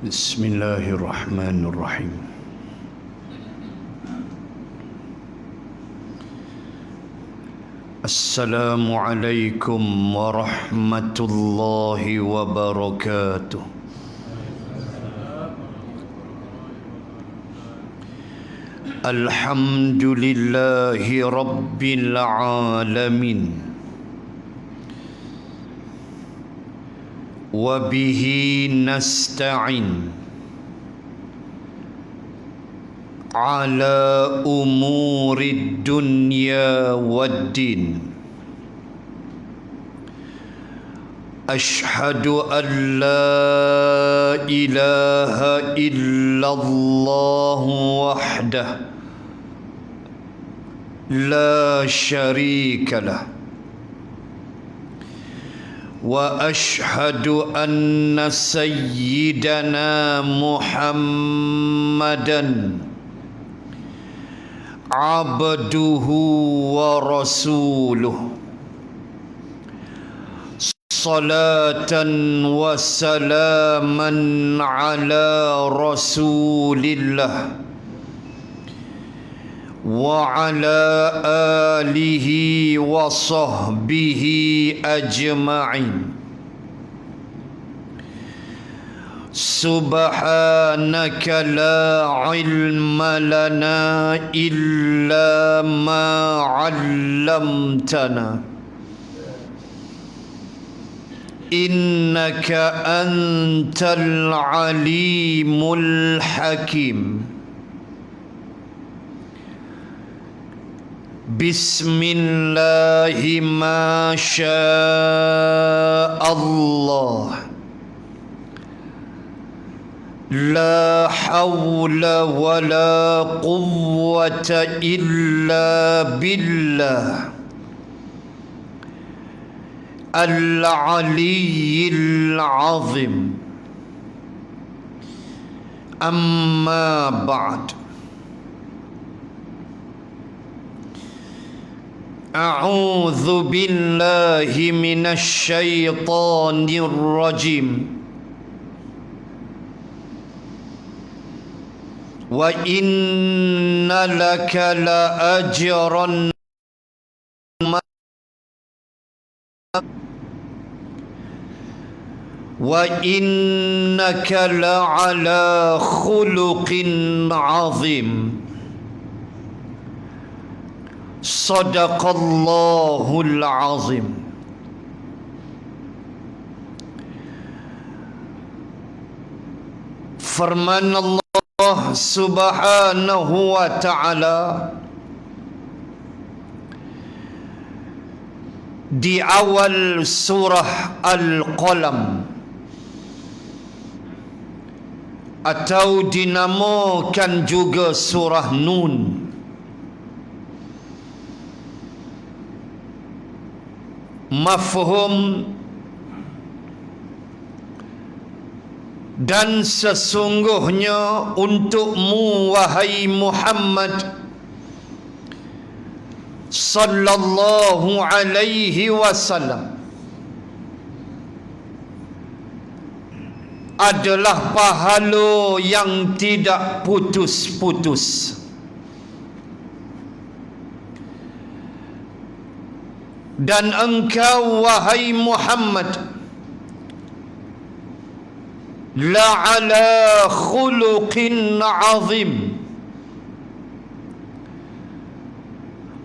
Bismillahirrahmanirrahim. Assalamualaikum warahmatullahi wabarakatuh. Alhamdulillahi rabbil alamin. وبه نستعين على أمور الدنيا والدين. أشهد أن لا إله إلا الله وحده لا شريك له، وأشهد أن سيدنا محمدًا عبده ورسوله، صلاة وسلاما على رسول الله وعلى آله وصحبه أجمعين. سبحانك لا علم لنا إلا ما علمتنا إنك أنت العليم الحكيم. بسم الله ما شاء الله، لا حول ولا قوة إلا بالله العلي العظيم. أما بعد، أعوذ بالله من الشيطان الرجيم. وإن لك لأجرا وإنك لعلى خلق عظيم. Sadaqallahul azim. Firman Allah subhanahu wa ta'ala di awal surah Al-Qalam, atau dinamakan juga surah Nun. Mafhum dan sesungguhnya untukmu wahai Muhammad sallallahu alaihi wasallam adalah pahala yang tidak putus-putus. Dan engkau wahai Muhammad la'ala khuluqin azim,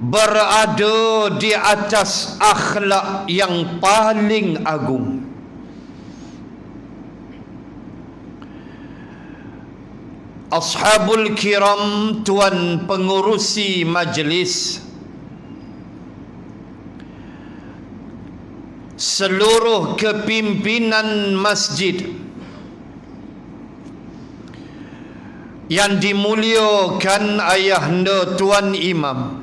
berada di atas akhlak yang paling agung. Ashabul kiram, tuan pengurusi majlis, seluruh kepimpinan masjid yang dimuliakan ayahanda Tuan Imam,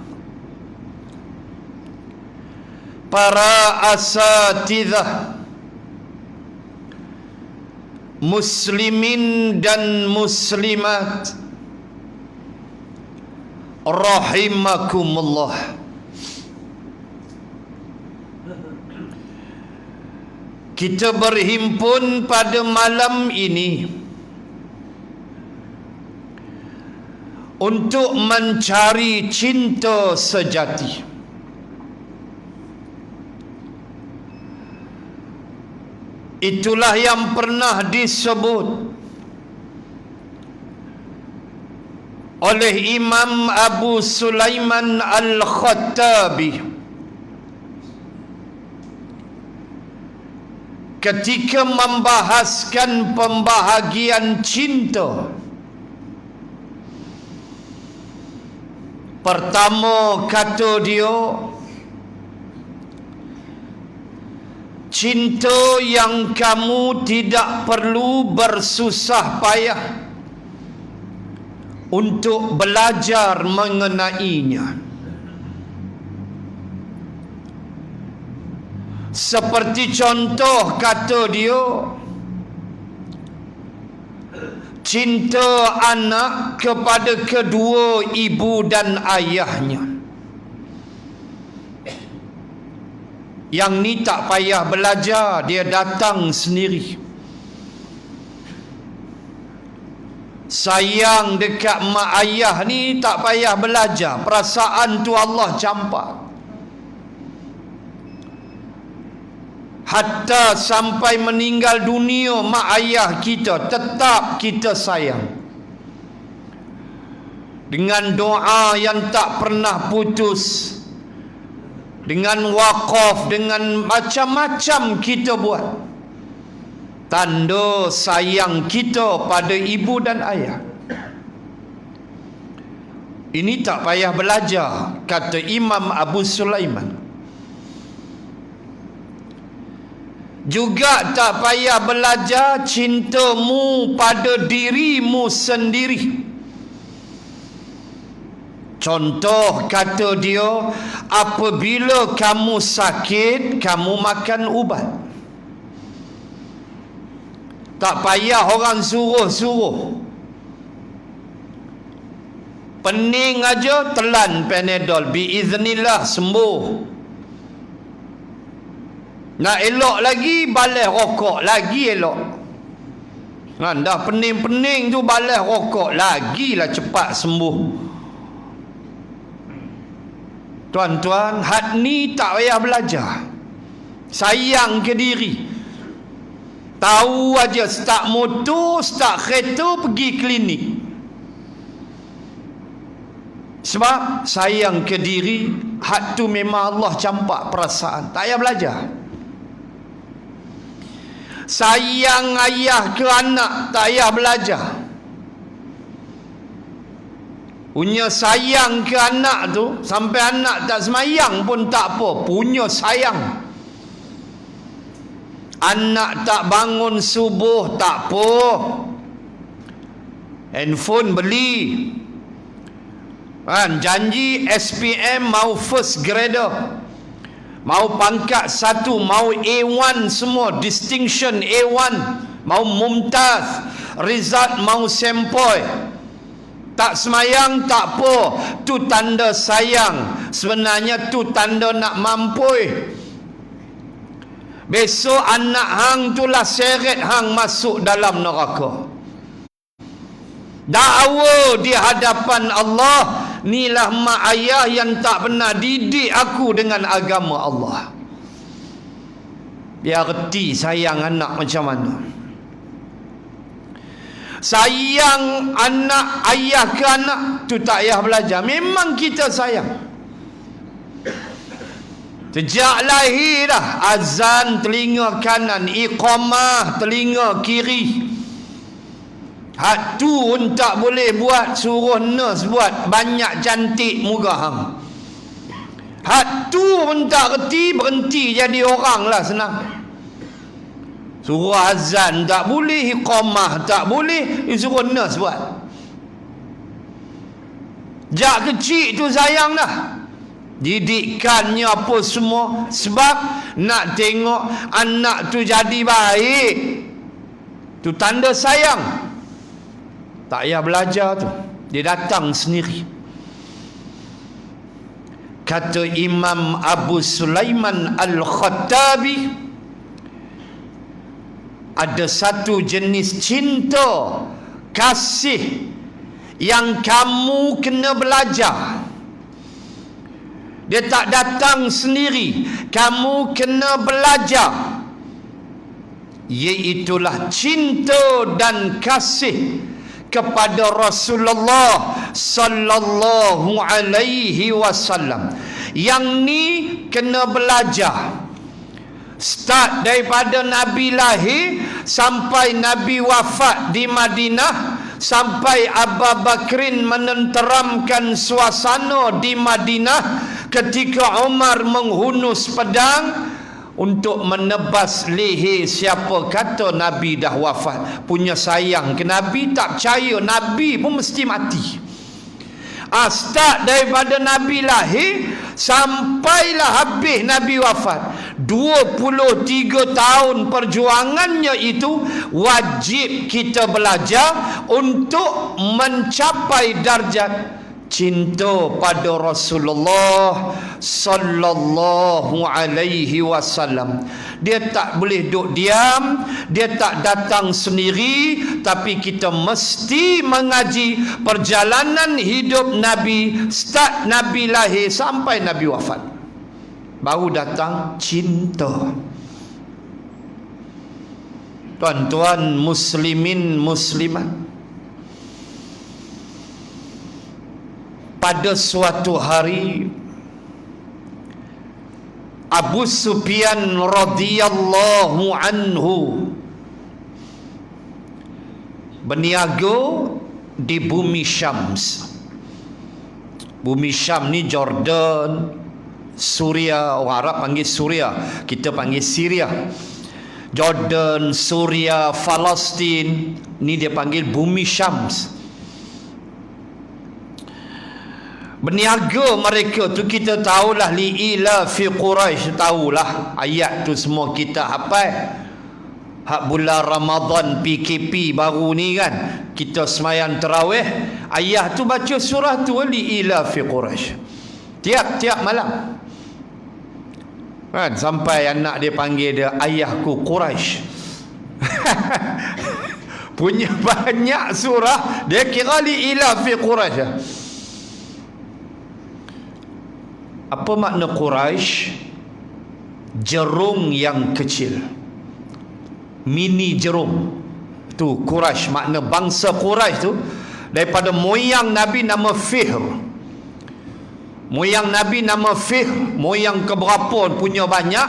para asatidzah, muslimin dan muslimat, rahimakumullah. Kita berhimpun pada malam ini untuk mencari cinta sejati. Itulah yang pernah disebut oleh Imam Abu Sulaiman Al-Khattabi ketika membahaskan pembahagian cinta. Pertama kata dia, cinta yang kamu tidak perlu bersusah payah untuk belajar mengenainya. Seperti contoh kata dia, cinta anak kepada kedua ibu dan ayahnya. Yang ni tak payah belajar, dia datang sendiri. Sayang dekat mak ayah ni tak payah belajar, perasaan tu Allah campak. Hatta sampai meninggal dunia mak ayah kita tetap kita sayang. Dengan doa yang tak pernah putus, dengan wakaf, dengan macam-macam kita buat. Tanda sayang kita pada ibu dan ayah. Ini tak payah belajar, kata Imam Abu Sulaiman. Juga tak payah belajar cintamu pada dirimu sendiri. Contoh kata dia, apabila kamu sakit, kamu makan ubat. Tak payah orang suruh-suruh. Pening aja, telan Panadol, biiznillah sembuh. Nak elok lagi, balas rokok, lagi elok. Dah pening-pening tu balas rokok, lagilah cepat sembuh. Tuan-tuan, had ni tak payah belajar. Sayang ke diri. Tahu aja start motor, start kereta, pergi klinik. Sebab sayang ke diri, had tu memang Allah campak perasaan. Tak payah belajar. Sayang ayah ke anak, tak payah belajar. Punya sayang ke anak tu, sampai anak tak semayang pun tak apa, punya sayang. Anak tak bangun subuh, tak apa, handphone beli. Janji SPM mau first grader, mau pangkat 1, mau A1 semua, distinction A1, mau mumtaz, result mau sempoi. Tak semayang tak apa, tu tanda sayang. Sebenarnya tu tanda nak mampui. Besok anak hang tu lah seret hang masuk dalam neraka. Dakwa di hadapan Allah, inilah mak ayah yang tak pernah didik aku dengan agama Allah. Dia reti sayang anak macam mana. Sayang anak, ayah ke anak, tu tak payah belajar. Memang kita sayang. Sejak lahir dah, azan telinga kanan, iqamah telinga kiri. Hak tu pun tak boleh buat, suruh nurse buat, banyak cantik muka hang. Hak tu pun tak reti, berhenti jadi orang lah, senang. Suruh azan tak boleh, iqamah tak boleh, suruh nurse buat. Jak kecil tu sayang dah. Didikannya apa semua, sebab nak tengok anak tu jadi baik. Tu tanda sayang. Tak payah belajar tu, dia datang sendiri. Kata Imam Abu Sulaiman Al-Khattabi, ada satu jenis cinta, kasih yang kamu kena belajar. Dia tak datang sendiri, kamu kena belajar, iaitulah cinta dan kasih kepada Rasulullah sallallahu alaihi wasallam. Yang ni kena belajar start daripada Nabi lahir sampai Nabi wafat di Madinah, sampai Abu Bakrin menenteramkan suasana di Madinah ketika Umar menghunus pedang untuk menebas leher siapa kata Nabi dah wafat. Punya sayang ke Nabi, tak percaya Nabi pun mesti mati. Start daripada Nabi lahir sampailah habis Nabi wafat, 23 tahun perjuangannya itu wajib kita belajar untuk mencapai darjat cinta pada Rasulullah sallallahu alaihi wasallam. Dia tak boleh duduk diam, dia tak datang sendiri, tapi kita mesti mengaji perjalanan hidup Nabi, start Nabi lahir sampai Nabi wafat. Baru datang cinta. Tuan-tuan muslimin muslimat, pada suatu hari Abu Sufyan radhiyallahu anhu berniaga di bumi Syams. Bumi Syam ni Jordan, Suria, orang Arab panggil Suria, kita panggil Syria. Jordan, Suria, Palestin, ni dia panggil bumi Syams. Berniaga mereka tu kita tahulah, li'ila fi Quraisy, tahulah ayat tu semua kita hafal. Hak bulan Ramadan PKP baru ni kan, kita semayang tarawih, ayah tu baca surah tu, li'ila fi Quraisy, tiap-tiap malam kan, sampai anak dia panggil dia ayahku Quraisy. Punya banyak surah, dia kira li'ila fi Quraisy. Apa makna Quraisy? Jerung yang kecil, mini jerung tu Quraisy. Makna bangsa Quraisy tu daripada moyang Nabi nama Fihr. Moyang Nabi nama Fihr, moyang keberapa punya banyak.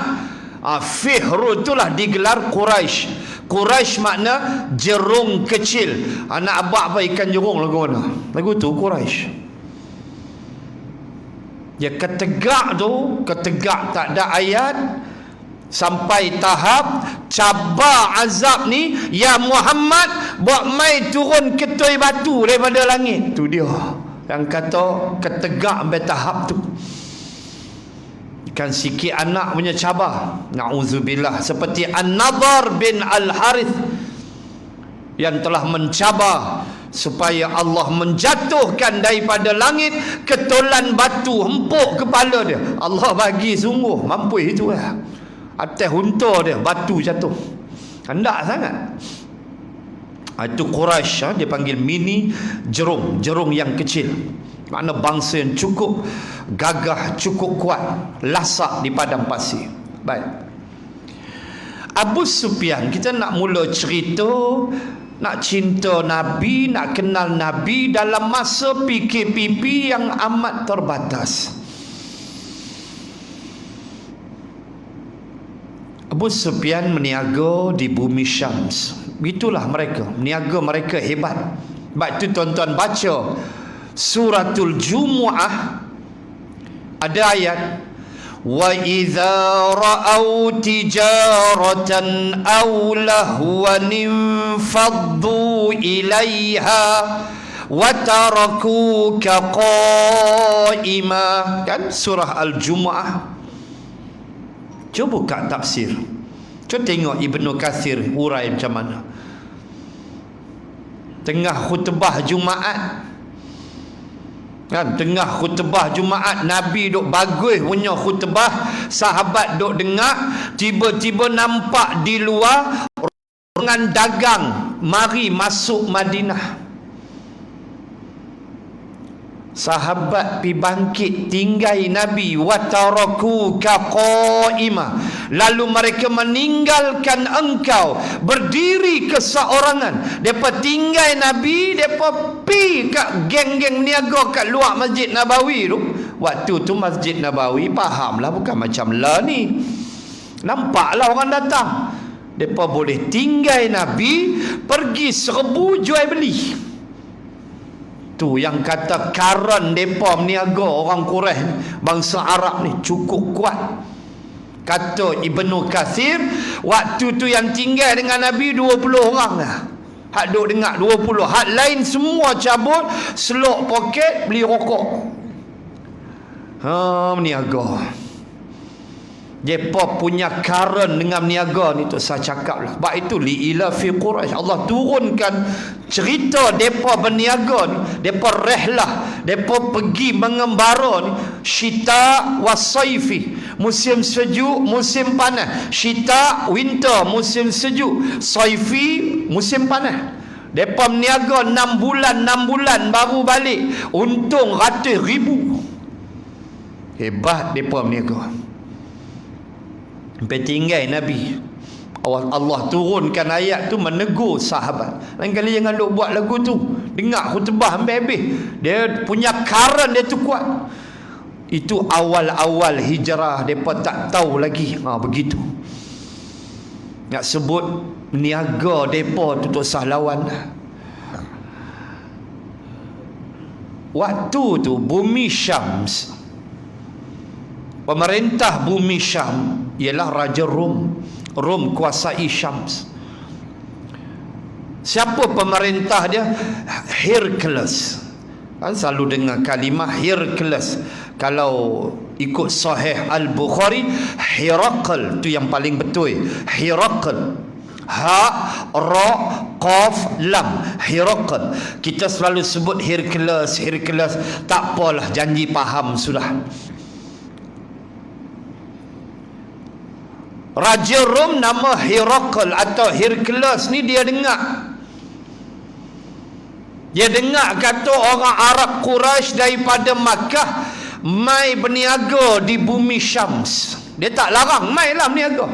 Fihr itulah digelar Quraisy. Quraisy makna jerung kecil. Anak abang apa ikan jerung lagu mana? Lagu tu Quraisy. Dia ketegak tu, ketegak tak ada ayat, sampai tahap cabar azab ni, ya Muhammad buat mai turun ketui batu daripada langit. Tu dia yang kata ketegak sampai tahap tu. Kan sikit anak punya cabar, na'udzubillah, seperti An-Nadhr bin Al-Harith yang telah mencabar supaya Allah menjatuhkan daripada langit ketulan batu hempuk kepala dia. Allah bagi sungguh mampu itu lah. Atas hunta dia batu jatuh, hendak sangat. Itu Quraisy, dia panggil mini jerung, jerung yang kecil. Makna bangsa yang cukup gagah, cukup kuat, lasak di padang pasir. Baik, Abu Sufyan, kita nak mula cerita, nak cinta Nabi, nak kenal Nabi dalam masa PKP yang amat terbatas. Abu Sufyan meniaga di bumi Syams. Itulah mereka, meniaga mereka hebat. Sebab itu tuan-tuan baca Suratul Jumu'ah, ada ayat, wa idza ra'au tijaratan aw lahwan faddu ilaiha wa tarakuka qa'ima. Kan surah Al-Jumu'ah. Cuba buka tafsir, cuba tengok Ibnu Katsir hurai macam mana. Tengah khutbah Jumaat kan, tengah khutbah Jumaat, Nabi duk bagus punya khutbah, sahabat duk dengar, tiba-tiba nampak di luar orang dagang mari masuk Madinah. Sahabat pi bangkit tinggai Nabi, wa tarakuka qaima, lalu mereka meninggalkan engkau berdiri keseorangan. Depa tinggai Nabi, depa pi kat geng-geng niaga kat luar Masjid Nabawi tu. Waktu tu Masjid Nabawi, fahamlah, bukan macam lah ni. Nampaklah orang datang. Depa boleh tinggai Nabi, pergi serbu jual beli. Tu yang kata karan depa meniaga orang Quraisy, bangsa Arab ni cukup kuat. Kata Ibnu Katsir, waktu tu yang tinggal dengan Nabi 20 orang lah. Hak duk dengar 20, hak lain semua cabut, selok poket beli rokok. Meniaga. Depa punya karan dengan meniaga ni tu saya cakap lah. Sebab itu li'ila fi Quraisy, Allah turunkan cerita depa berniaga ni. Depa rehlah, depa pergi mengembara ni. Syita wasaifi, musim sejuk, musim panas. Syita, winter, musim sejuk. Saifi, musim panas. Depa meniaga 6 bulan baru balik. Untung ratus ribu. Hebat depa meniaga. Sampai tinggal Nabi, Allah turunkan ayat tu menegur sahabat. Lain kali jangan duk buat lagu tu. Dengar khutbah sampai habis. Dia punya karan dia tu kuat. Itu awal-awal hijrah, depa tak tahu lagi. Begitu. Nak sebut niaga depa tu tak sah lawan. Waktu tu bumi Syams, pemerintah bumi Syam ialah Raja Rom. Rom kuasai Syams. Siapa pemerintah dia? Hercules. Kan selalu dengar kalimah Hercules. Kalau ikut Sahih Al-Bukhari, Herakl tu yang paling betul. Herakl. Ha, ra, qaf, lam. Herakl. Kita selalu sebut Hercules, Hercules. Tak apalah, janji faham sudah. Raja Rom nama Herakl atau Hercules ni dia dengar. Dia dengar kata orang Arab Quraisy daripada Makkah mai berniaga di bumi Syams. Dia tak larang, mai lah berniaga.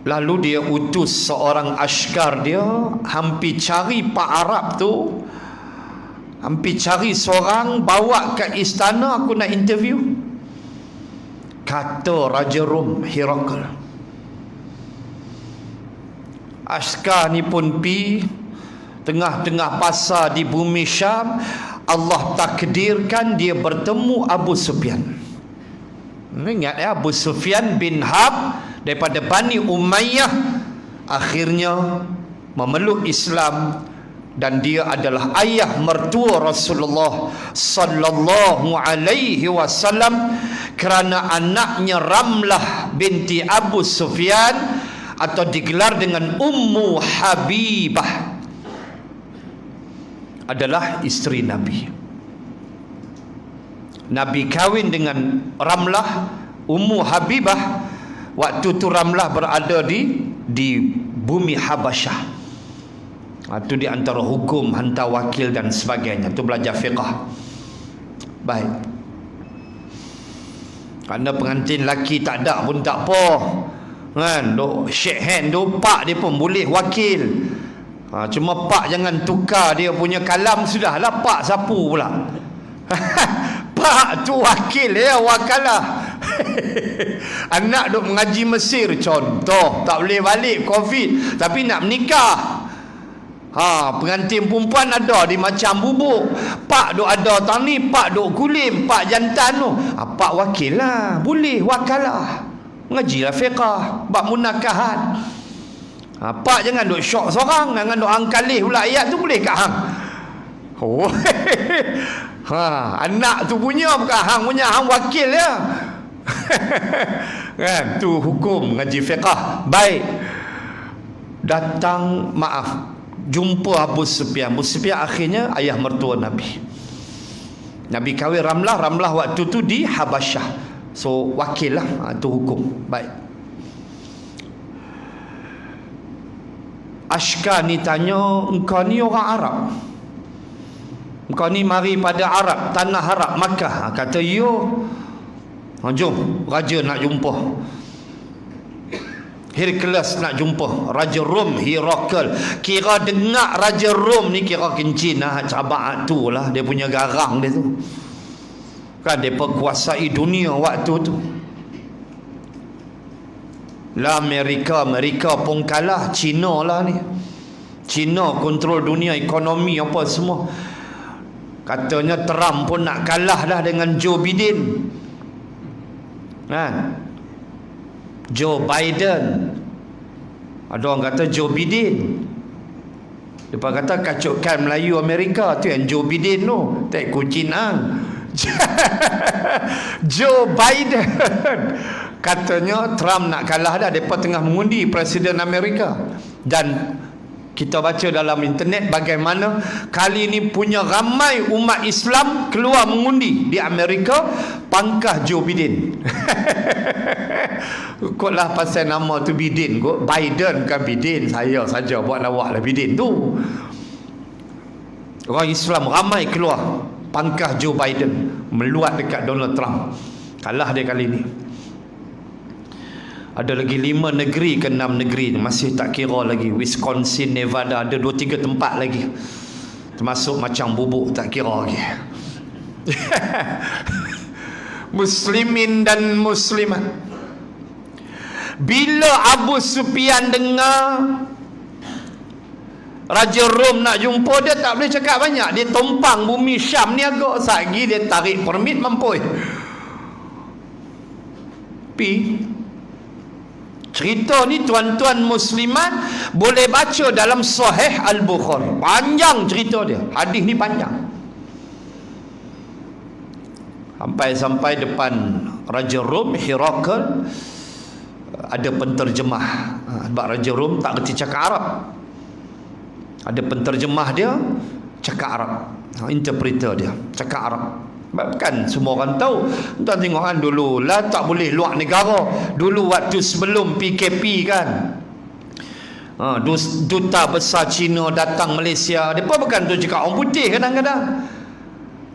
Lalu dia utus seorang askar dia, hampir cari Pak Arab tu. Hampir cari seorang, bawa ke istana, aku nak interview. Kata Raja Rom, Herakl. Askar ni pun pi tengah-tengah pasar di bumi Syam. Allah takdirkan dia bertemu Abu Sufyan. Ingat ya, Abu Sufyan bin Harb daripada Bani Umayyah, akhirnya memeluk Islam. Dan dia adalah ayah mertua Rasulullah sallallahu alaihi wasallam, kerana anaknya Ramlah binti Abu Sufyan atau digelar dengan Ummu Habibah adalah isteri Nabi. Nabi kahwin dengan Ramlah, Ummu Habibah. Waktu tu Ramlah berada di bumi Habasyah. Itu di antara hukum hantar wakil dan sebagainya. Itu belajar fiqah. Baik. Kerana pengantin lelaki tak ada pun tak apa. Kan? Shake hand, pak dia pun boleh wakil. Cuma pak jangan tukar dia punya kalam, sudahlah. Pak sapu pula. Pak tu wakil ya, wakalah. Anak duk mengaji Mesir contoh, tak boleh balik COVID, tapi nak menikah. Pengantin perempuan ada di macam bubuk. Pak duk ada tani, pak duk kulim, pak jantan tu. Pak wakil lah, boleh wakalah. Mengajilah fiqah, bab munakahat. Pak jangan duk syok seorang, jangan duk angkalih pula ayat tu, boleh kat hang. Anak tu punya bukan hang punya, hang wakil ya. Kan, tu hukum ngaji fiqah. Baik. Datang, maaf, jumpa Abu Sufyan. Abu Sufyan akhirnya ayah mertua Nabi. Nabi kahwin Ramlah. Ramlah waktu tu di Habasyah. So wakil lah. Itu hukum. Baik. Ashkan ni tanya, engkau ni orang Arab, engkau ni mari pada Arab, tanah Arab, Makkah. Kata, yo. Jom, raja nak jumpa. Hercules nak jumpa Raja Rom, Herakles. Kira dengar Raja Rom ni kira kencin lah, cabak tu lah, dia punya garang dia tu kan, dia perkuasai dunia waktu tu. Lah Amerika pun kalah, China lah ni. China kontrol dunia, ekonomi apa semua. Katanya Trump pun nak kalah dah dengan Joe Biden kan. Joe Biden, ada orang kata Joe Biden. Lepas kata kacukkan Melayu Amerika tu yang Joe Biden tu, tak kucing ang. Joe Biden katanya Trump nak kalah dah, depa tengah mengundi Presiden Amerika. Dan kita baca dalam internet bagaimana kali ni punya ramai umat Islam keluar mengundi di Amerika pangkah Joe Biden. Kotlah pasal nama tu Biden kot, Biden kan Biden, saya saja buat lawak lah Biden tu. Orang Islam ramai keluar pangkah Joe Biden, meluat dekat Donald Trump. Kalah dia kali ni. Ada lagi 5 negeri ke 6 negeri, masih tak kira lagi. Wisconsin, Nevada, ada 2-3 tempat lagi, termasuk macam bubuk, tak kira lagi. Muslimin dan muslimat, bila Abu Sufyan dengar Raja Rom nak jumpa, dia tak boleh cakap banyak. Dia tumpang bumi Syam ni agak sagi, dia tarik permit mampus. Cerita ni tuan-tuan muslimat boleh baca dalam Sahih Al-Bukhari. Panjang cerita dia. Hadis ni panjang. Sampai depan Raja Rom, Herakles, ada penterjemah. Sebab Raja Rom tak reti cakap Arab. Ada penterjemah dia cakap Arab. Interpreter dia cakap Arab. Kan semua orang tahu. Tuan tengok kan dulu lah tak boleh luar negara. Dulu waktu sebelum PKP kan, duta besar Cina datang Malaysia, mereka bukan tu cakap orang putih. Kadang-kadang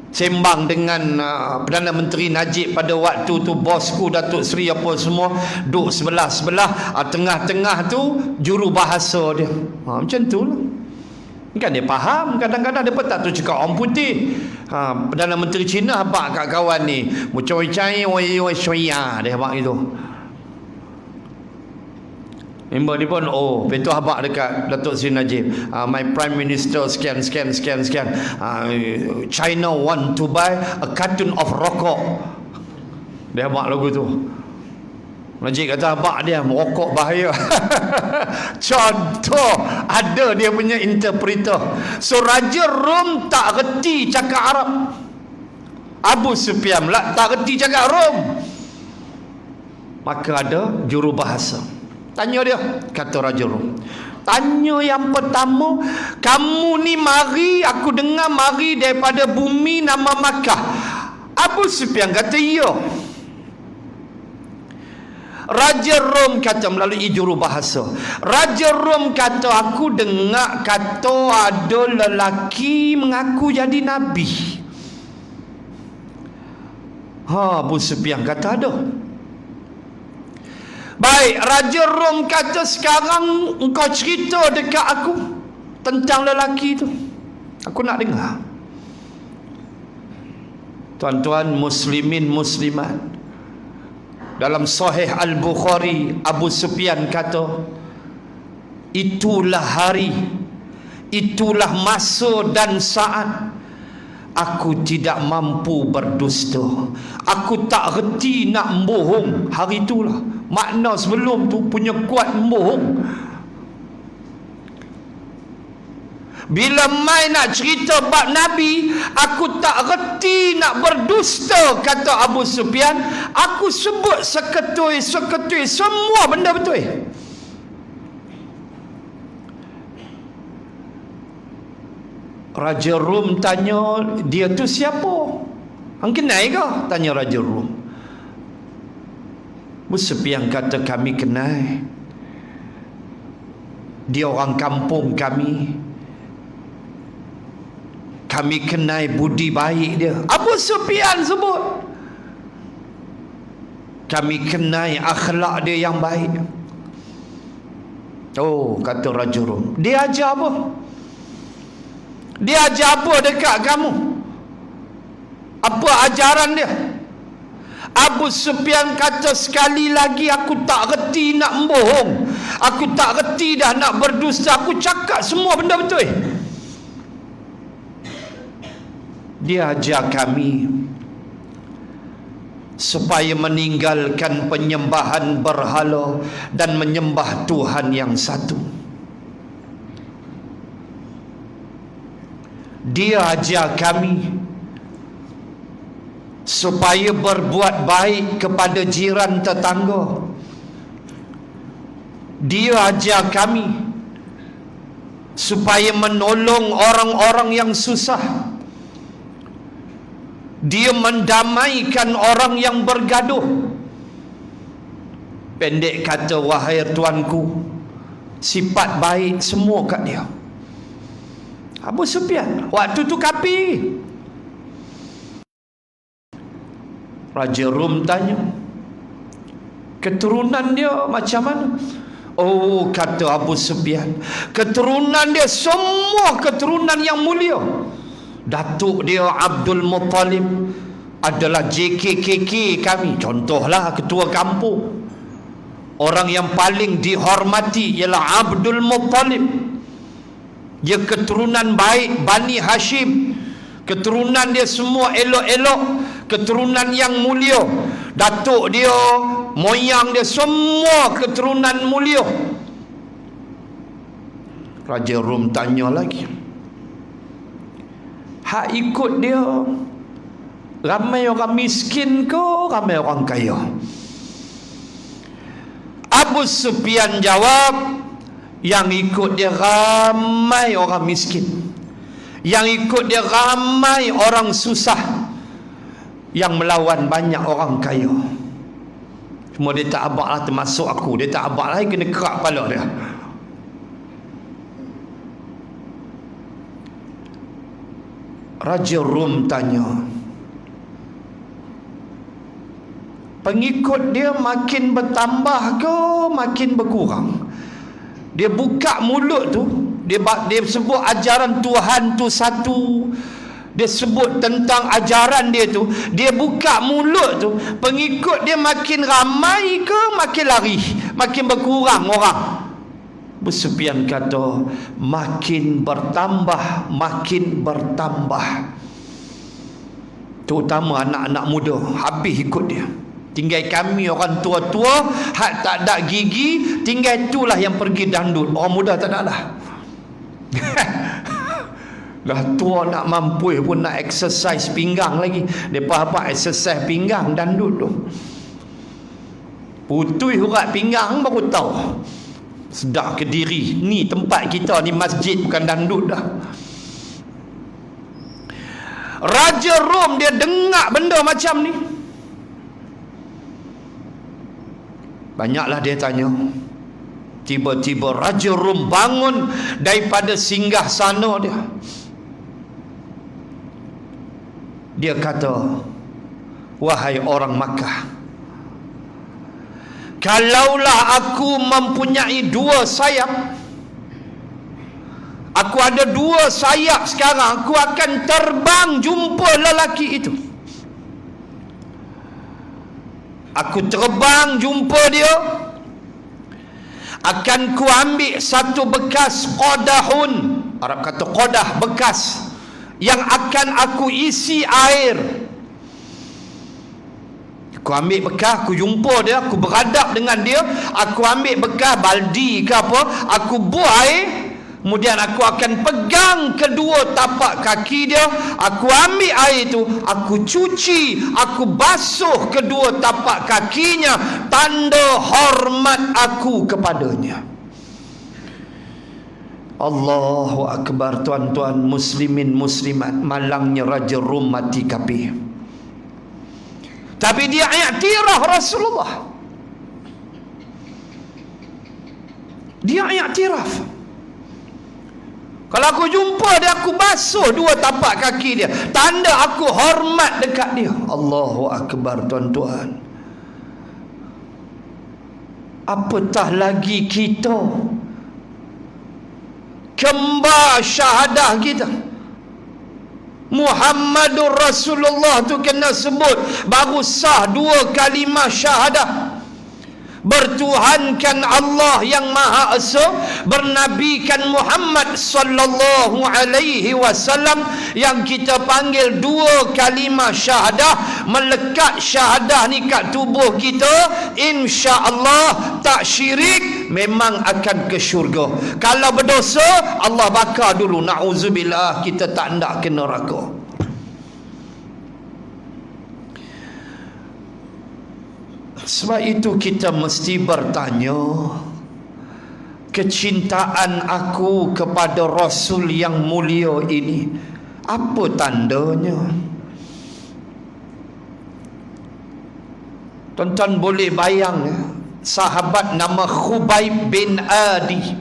sembang dengan Perdana Menteri Najib pada waktu tu, bosku Datuk Seri apa semua, duduk sebelah-sebelah, tengah-tengah tu juru bahasa dia. Macam tu lah. Kan dia faham. Kadang-kadang dia pun tak tahu cakap orang putih. Perdana Menteri Cina habak kat kawan ni, mucoi-cai oi soya, dia habak gitu. Member dia pun betul habak dekat Datuk Seri Najib, my Prime Minister sekian. China want to buy a carton of rokok. Dia habak lagu tu. Najib kata abang dia merokok bahaya. Contoh, ada dia punya interpreter. So Raja Rom tak reti cakap Arab, Abu Sufyan lah tak reti cakap Rom. Maka ada juru bahasa. Tanya dia, kata Raja Rom, tanya yang pertama, kamu ni mari, aku dengar mari daripada bumi nama Makkah. Abu Sufyan kata ya. Raja Rom kata melalui juru bahasa, Raja Rom kata aku dengar kata ada lelaki mengaku jadi Nabi. Abu Sufyan kata ada. Baik, Raja Rom kata sekarang engkau cerita dekat aku tentang lelaki tu, aku nak dengar. Tuan-tuan muslimin muslimat, dalam Sahih Al-Bukhari, Abu Sufyan kata, itulah hari, itulah masa dan saat aku tidak mampu berdusta. Aku tak reti nak bohong. Hari itulah makna sebelum tu punya kuat bohong. Bila mai nak cerita bab Nabi, aku tak reti nak berdusta, kata Abu Sufyan. Aku sebut seketui semua benda betul. Raja Rom tanya, dia tu siapa? Hang kenal ke? Tanya Raja Rom. Abu Sufyan kata, kami kenal. Dia orang kampung kami. Kami kenal budi baik dia. Abu Sufyan sebut, kami kenal akhlak dia yang baik. Oh, kata Raja Rum, dia ajar apa? Dia ajar apa dekat kamu? Apa ajaran dia? Abu Sufyan kata, sekali lagi aku tak reti nak bohong, aku tak reti dah nak berdusta, aku cakap semua benda betul. Dia ajar kami supaya meninggalkan penyembahan berhala dan menyembah Tuhan yang satu. Dia ajar kami supaya berbuat baik kepada jiran tetangga. Dia ajar kami supaya menolong orang-orang yang susah. Dia mendamaikan orang yang bergaduh. Pendek kata, wahai tuanku, sifat baik semua kat dia. Abu Sufyan waktu tu kafir. Raja Rum tanya, keturunan dia macam mana? Oh, kata Abu Sufyan, keturunan dia semua keturunan yang mulia. Datuk dia Abdul Muttalib adalah JKKK kami. Contohlah ketua kampung, orang yang paling dihormati ialah Abdul Muttalib. Dia keturunan baik Bani Hashim. Keturunan dia semua elok-elok, keturunan yang mulia. Datuk dia, moyang dia semua keturunan mulia. Raja Rum tanya lagi, hak ikut dia ramai orang miskin ke ramai orang kaya? Abu Sufyan jawab, yang ikut dia ramai orang miskin, yang ikut dia ramai orang susah, yang melawan banyak orang kaya. Cuma dia tak abak lah, termasuk aku. Dia tak abak lah, kena kerak kepala dia. Raja Rum tanya, pengikut dia makin bertambah ke makin berkurang? Dia buka mulut tu, dia sebut ajaran Tuhan tu satu, dia sebut tentang ajaran dia tu, dia buka mulut tu, pengikut dia makin ramai ke makin lari, makin berkurang orang? Abu Sufyan kata, makin bertambah, makin bertambah. Terutama anak-anak muda habis ikut dia. Tinggal kami orang tua-tua hak tak ada gigi, tinggal itulah yang pergi dandut. Orang muda tak ada lah. Dah tua nak mampu pun nak exercise pinggang lagi. Depa apa exercise pinggang dandut tu. Putui urat pinggang baru tahu. Sedar ke diri. Ni tempat kita ni masjid bukan dandut dah. Raja Rom dia dengar benda macam ni. Banyaklah dia tanya. Tiba-tiba Raja Rom bangun daripada singgah sana dia. Dia kata, wahai orang Makkah, kalaulah aku mempunyai dua sayap, aku ada dua sayap sekarang, aku akan terbang jumpa lelaki itu. Aku terbang jumpa dia, akan ku ambil satu bekas qadahun, Arab kata qadah, bekas, yang akan aku isi air. Aku ambil bekas, aku jumpa dia, aku beradab dengan dia, aku ambil bekas baldi ke apa, aku buat air, kemudian aku akan pegang kedua tapak kaki dia, aku ambil air itu, aku cuci, aku basuh kedua tapak kakinya, tanda hormat aku kepadanya. Allahu Akbar. Tuan-tuan muslimin muslimat, malangnya Raja Rum mati kafir, tapi dia iktiraf Rasulullah. Dia iktiraf. Kalau aku jumpa dia, aku basuh dua tapak kaki dia, tanda aku hormat dekat dia. Allahu Akbar, tuan-tuan. Apatah lagi kita, kembar syahadah kita, Muhammadur Rasulullah tu kena sebut, baru sah dua kalimah syahadah. Bertuhankan Allah yang Maha Esa, bernabikan Muhammad sallallahu alaihi wasallam, yang kita panggil dua kalimah syahadah, melekat syahadah ni kat tubuh kita, insya-Allah tak syirik, memang akan ke syurga. Kalau berdosa, Allah bakar dulu, na'udzubillah, kita tak nak ke neraka. Sebab itu kita mesti bertanya, kecintaan aku kepada Rasul yang mulia ini, apa tandanya? Tuan-tuan boleh bayang, sahabat nama Khubayb bin Adi,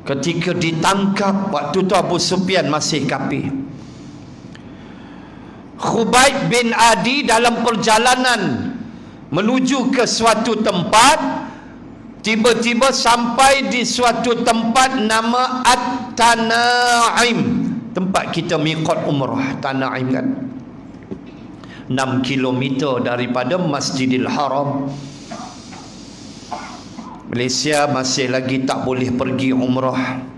ketika ditangkap waktu tu Abu Sufyan masih kafir. Khubayb bin Adi dalam perjalanan menuju ke suatu tempat, tiba-tiba sampai di suatu tempat nama At-Tana'im, tempat kita miqat umrah. Tana'im kan 6 km daripada Masjidil Haram. Malaysia masih lagi tak boleh pergi umrah,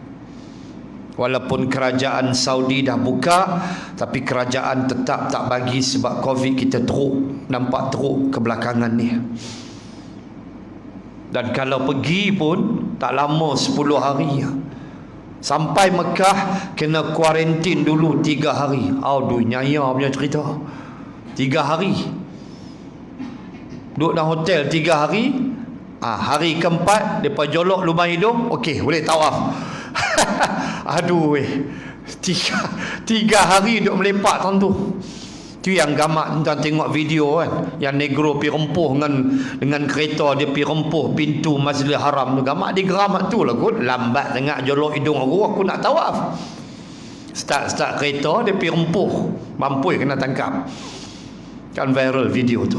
walaupun kerajaan Saudi dah buka, tapi kerajaan tetap tak bagi sebab Covid. Kita teruk, nampak teruk kebelakangan ni. Dan kalau pergi pun tak lama, 10 hari. Sampai Mekah kena kuarantin dulu 3 hari. Aduh, nyaya punya cerita. 3 hari duduk dalam hotel 3 hari. Hari keempat depa jolok lubang hidung, okey boleh tawaf. Aduh tiga hari duk melepak tu. Tu yang gamak tuan tengok video kan, yang negro pi rempuh dengan kereta dia pi rempuh pintu Masjidil Haram tu. Gamak dia geram tu lah kot, lambat tengah jolok hidung aku nak tawaf. Start kereta dia pi rempuh, mampui kena tangkap. Kan viral video tu.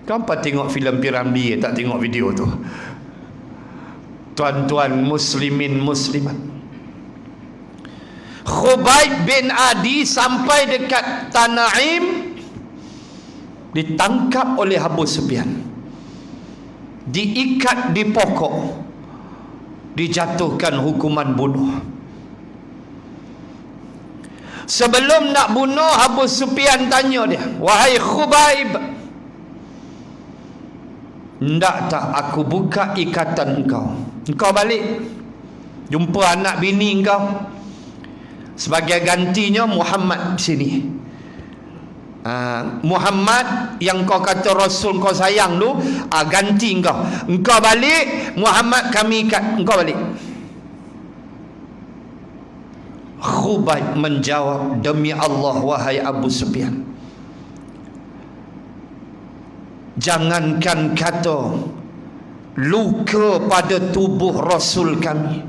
Kenapa tengok filem Piramli tak tengok video tu? Tuan-tuan muslimin muslimat, Khubayb bin Adi sampai dekat Tana'im, ditangkap oleh Abu Sufyan, diikat di pokok, dijatuhkan hukuman bunuh. Sebelum nak bunuh, Abu Sufyan tanya dia, wahai Khubayb, hendak tak aku buka ikatan engkau balik jumpa anak bini engkau, sebagai gantinya Muhammad di sini. Muhammad yang kau kata Rasul kau sayang tu, ganti engkau balik, Muhammad kami ikat, engkau balik. Khubayb menjawab, demi Allah wahai Abu Sufyan, jangankan kata luka pada tubuh Rasul kami,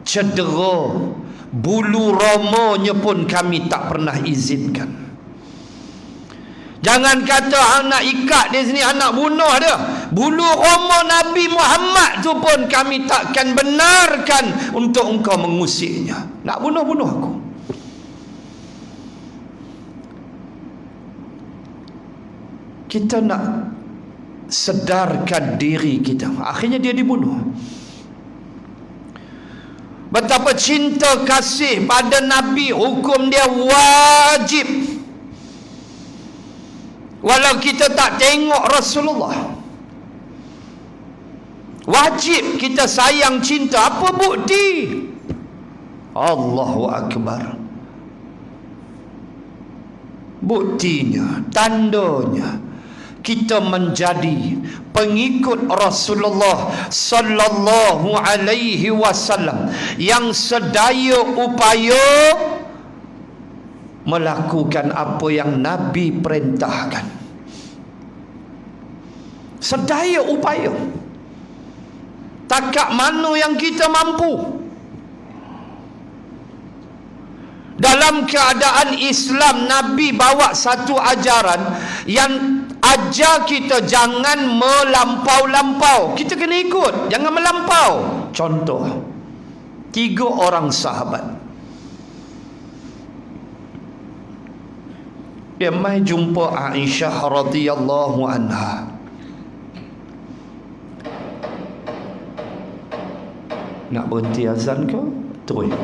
cedera bulu romanya pun kami tak pernah izinkan. Jangan kata anak ikat di sini, anak bunuh dia, bulu roma Nabi Muhammad tu pun kami takkan benarkan untuk engkau mengusiknya. Nak bunuh aku. Kita nak sedarkan diri kita. Akhirnya dia dibunuh. Betapa cinta kasih pada Nabi, hukum dia wajib. Walau kita tak tengok Rasulullah, wajib kita sayang cinta. Apa bukti? Allahu Akbar. Buktinya, tandanya, kita menjadi pengikut Rasulullah sallallahu alaihi wasallam yang sedaya upaya melakukan apa yang Nabi perintahkan. Sedaya upaya. Takat mana yang kita mampu. Dalam keadaan Islam, Nabi bawa satu ajaran yang ajar kita jangan melampau-lampau. Kita kena ikut, jangan melampau. Contoh, 3 orang sahabat. Dia mai jumpa Aisyah radhiyallahu anha. Nak berhenti azan ke? Terus.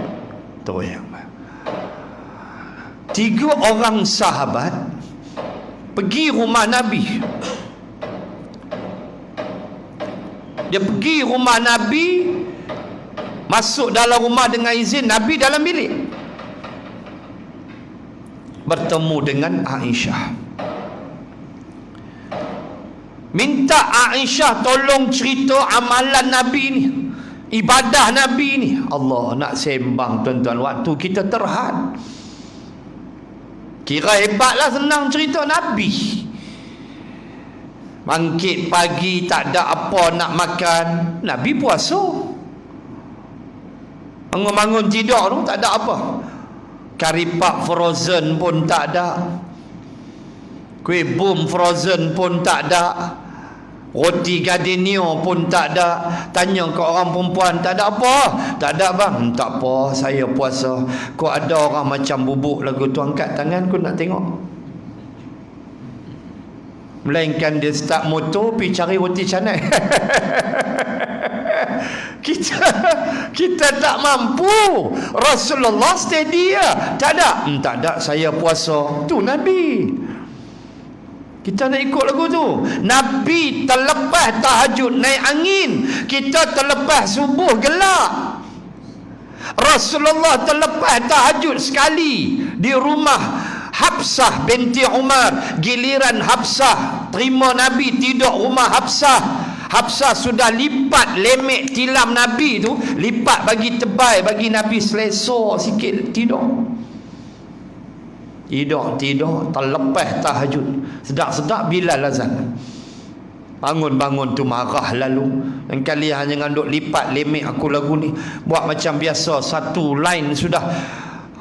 3 orang sahabat pergi rumah Nabi. Dia pergi rumah Nabi, masuk dalam rumah dengan izin Nabi dalam bilik, bertemu dengan Aisyah, minta Aisyah tolong cerita amalan Nabi ni, ibadah Nabi ni. Allah, nak sembang tuan-tuan, waktu kita terhad. Kira hebatlah, senang cerita Nabi. Bangkit pagi tak ada apa nak makan, Nabi puasa. Bangun-bangun tidur tu tak ada apa, karipak frozen pun tak ada, kuih bom frozen pun tak ada, roti gardenia pun tak ada. Tanya ke orang perempuan, tak ada apa? Tak ada bang. Tak apa, saya puasa. Kau ada orang macam bubuk lagu tu, angkat tangan aku nak tengok. Melainkan dia start motor pergi cari roti canai. Kita tak mampu. Rasulullah steady ya. Tak ada. Tak ada, saya puasa. Tu Nabi. Kita nak ikut lagu tu. Nabi terlepas tahajud naik angin, kita terlepas subuh gelap. Rasulullah terlepas tahajud sekali di rumah Hafsah binti Umar. Giliran Hafsah terima Nabi tidur rumah Hafsah. Hafsah sudah lipat lemek tilam Nabi tu, lipat bagi tebal bagi Nabi selesa sikit tidur. Tidur terlepas tahajud. Sedap-sedap Bilal azan. Bangun-bangun tu marah lalu. Dan kali hanya nganduk lipat lemek aku lagu ni. Buat macam biasa, satu line sudah.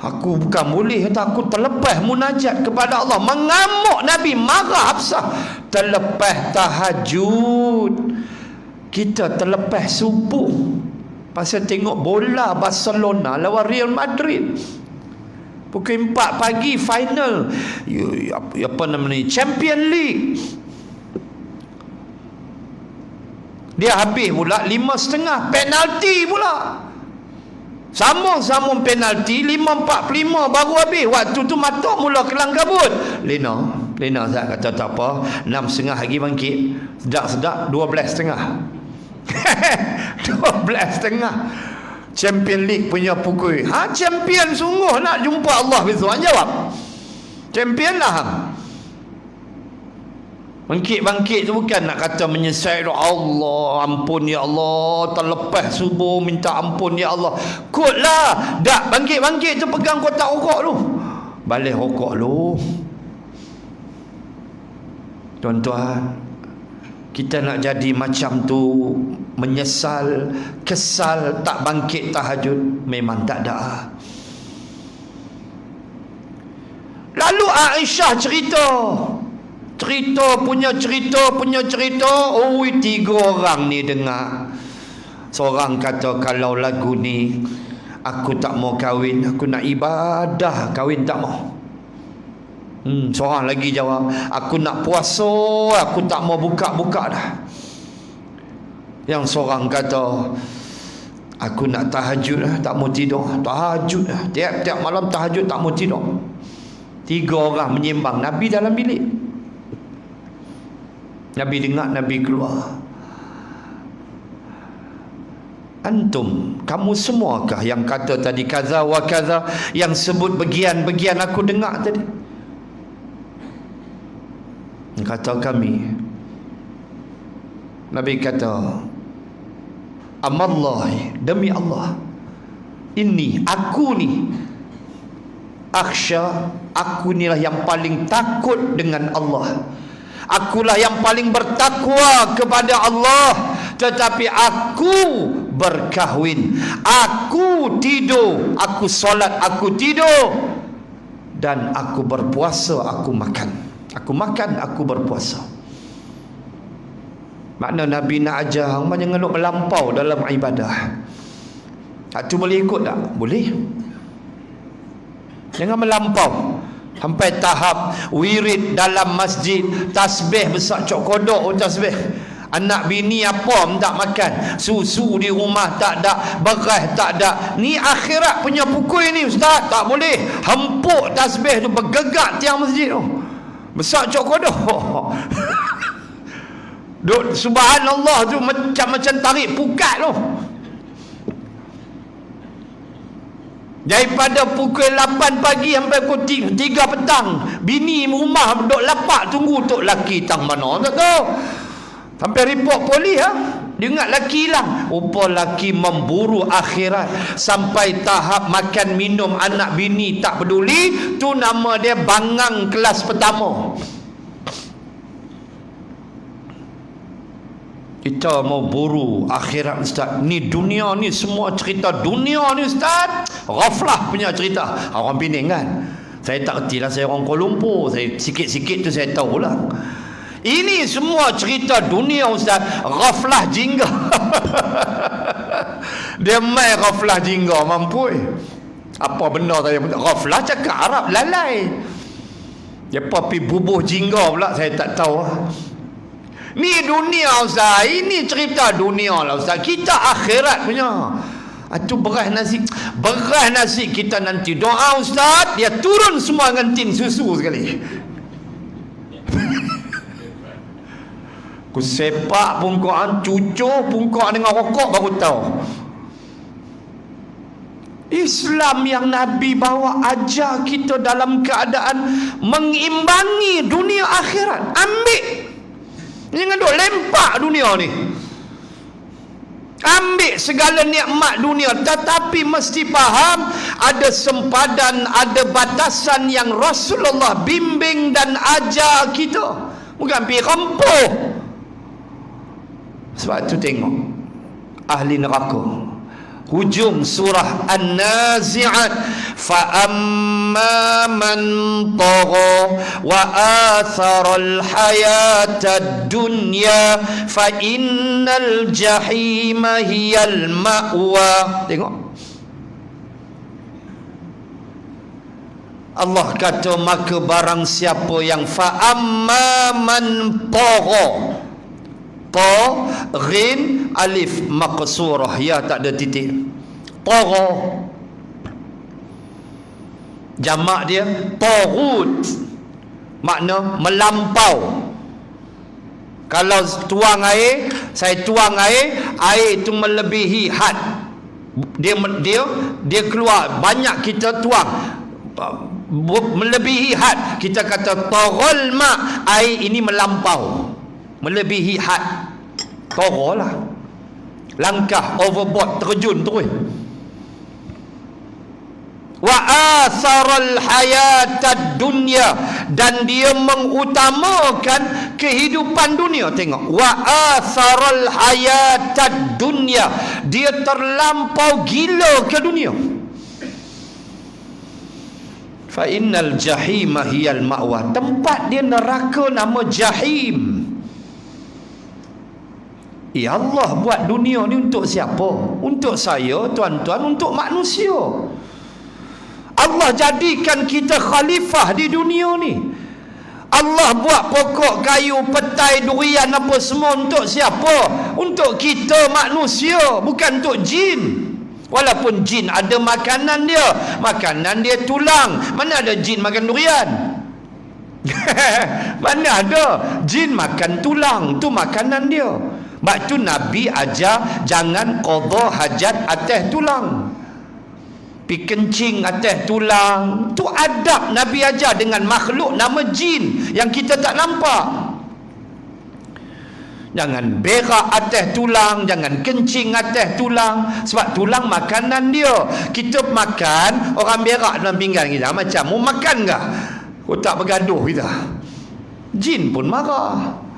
Aku bukan boleh, aku terlepas munajat kepada Allah. Mengamuk Nabi, marah Hafsah. Terlepas tahajud. Kita terlepas subuh pasal tengok bola Barcelona lawan Real Madrid. Pukul 4 pagi final apa nama ni, Champion League. Dia habis pula 5.30 penalti pula. Sambung penalti 5.45 baru habis. Waktu tu mata mula kelang kabut. Lena saya kata tak apa, 6.30 lagi bangkit. Sedap-sedap 12.30. 12.30 Champion League punya pukul. Champion sungguh nak jumpa Allah besok. Jawab. Champion lah. Bangkit tu bukan nak kata menyesal. Allah, ampun ya Allah, terlepas subuh minta ampun ya Allah. Kutlah. Dak bangkit tu pegang kotak rokok tu. Balik rokok lu. Tuan-tuan, kita nak jadi macam tu, menyesal, kesal, tak bangkit tahajud, memang tak ada. Lalu Aisyah cerita punya cerita. Oh, 3 orang ni dengar. Seorang kata, kalau lagu ni aku tak mau kahwin, aku nak ibadah, kahwin tak mau. Seorang lagi jawab, aku nak puasa, aku tak mau buka-buka dah. Yang seorang kata, aku nak tahajud lah, tak mau tidur. Tahajud lah, tiap-tiap malam tahajud, tak mau tidur. 3 orang menyembang Nabi dalam bilik. Nabi dengar, Nabi keluar. Antum, kamu semuakah yang kata tadi kaza wa kaza, yang sebut bagian-bagian aku dengar tadi? Kata kami. Nabi kata, amallah, demi Allah, ini aku ni akhsha, aku inilah yang paling takut dengan Allah. Akulah yang paling bertakwa kepada Allah. tetapi aku berkahwin, aku tidur, aku solat, aku tidur, dan aku berpuasa, aku makan. Aku makan, aku berpuasa. Makna Nabi nak ajar hang jangan nak melampau dalam ibadah. Tak tu boleh ikut tak? Boleh. Jangan melampau sampai tahap wirid dalam masjid, tasbih besar cok kodok tasbih. Anak bini apa tak makan, susu di rumah tak ada, beras tak ada. Ni akhirat punya pukul ni ustaz, tak boleh. Hempuk tasbih tu bergegak tiang masjid tu. Besar cok kodok. Duk subhanallah tu macam tarik pukat tu. Daripada pukul 8 pagi sampai pukul 3 petang, bini rumah duk lapak tunggu tok laki tang mana tak tahu. Sampai report polis dia ingat laki hilang. Rupa laki memburu akhirat sampai tahap makan minum anak bini tak peduli. Tu nama dia bangang kelas pertama. Kita mau buru akhirat ustaz. Ni dunia ni, semua cerita dunia ni ustaz, ghaflah punya cerita. Orang Penang kan, saya tak erti lah, saya orang Kuala Lumpur, saya sikit-sikit tu saya tahulah. Ini semua cerita dunia ustaz, ghaflah jingga. Dia main ghaflah jingga mampu. Apa benda tadi? Ghaflah cakap Arab lalai. Dia pergi bubuh jingga pula, saya tak tahu. Ni dunia ustaz, ini cerita dunia lah ustaz. Kita akhirat punya. Itu beras nasi kita nanti doa ustaz, dia turun semua dengan tin susu sekali. Ku sepak pungkuan, cucuk pungkuan dengan rokok baru tahu. Islam yang Nabi bawa ajar kita dalam keadaan mengimbangi dunia akhirat. Ambil. Jangan duk lempak dunia ni. Ambil segala nikmat dunia, tetapi mesti faham ada sempadan, ada batasan yang Rasulullah bimbing dan ajar kita. Bukan pergi rempuh. Sebab tu tengok ahli neraka. Hujung surah An-Nazi'at, fa amma man tagha wa athara al-hayata ad-dunya fa innal jahima hiyal ma'wa. Tengok Allah kata, maka barang siapa yang fa amma man tagha, ta ghin alif maqsurah, ya tak ada titik. Tagha jamak dia taghut, makna melampau. Kalau tuang air, saya tuang air itu melebihi had. Dia keluar banyak, kita tuang melebihi had, kita kata taghal ma, air ini melampau, melebihi had. Tagha lah, langkah overboard, terjun terus. Wa atharal hayatad dunya, dan dia mengutamakan kehidupan dunia. Tengok, wa atharal hayatad dunya, dia terlampau gila ke dunia. Fa innal jahima hiyal ma'wa, tempat dia neraka nama jahim. Ya Allah buat dunia ni untuk siapa? Untuk saya tuan-tuan, untuk manusia. Allah jadikan kita khalifah di dunia ni. Allah buat pokok kayu, petai, durian apa semua untuk siapa? Untuk kita manusia, bukan untuk jin. Walaupun jin ada makanan dia tulang. Mana ada jin makan durian? Mana ada jin makan tulang, tu makanan dia. Sebab tu Nabi ajar jangan qada hajat atas tulang, pi kencing atas tulang. Tu adab Nabi ajar dengan makhluk nama jin yang kita tak nampak. Jangan berak atas tulang, jangan kencing atas tulang, sebab tulang makanan dia. Kita makan, orang berak dalam pinggan kita, macam mau makan kah? Kau tak bergaduh kita. Jin pun marah.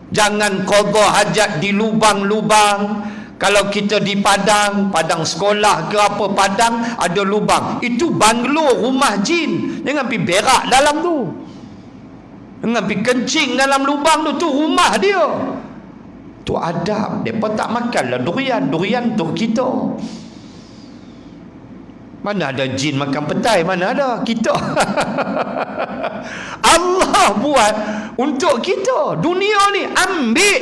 Jangan qada hajat di lubang-lubang. Kalau kita di padang sekolah ke apa, padang ada lubang, itu banglo rumah jin. Jangan pergi berak dalam tu, jangan pergi kencing dalam lubang tu rumah dia. Tu adab. Mereka tak makanlah durian tu kita. Mana ada jin makan petai, mana ada kita. Allah buat untuk kita. Dunia ni ambil.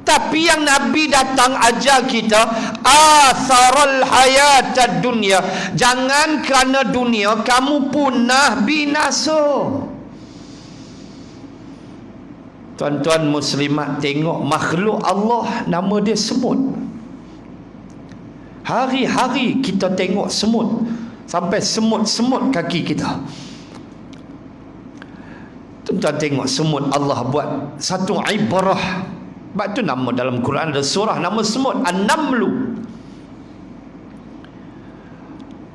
Tapi yang Nabi datang ajar kita, atharal hayatad dunya. Jangan kerana dunia kamu punah binasa. Tuan-tuan muslimat, tengok makhluk Allah, nama dia semut. Hari-hari kita tengok semut, sampai semut-semut kaki kita. Tuan-tuan tengok semut, Allah buat satu ibrah. Sebab tu nama dalam Quran ada surah nama semut, An-Namlu.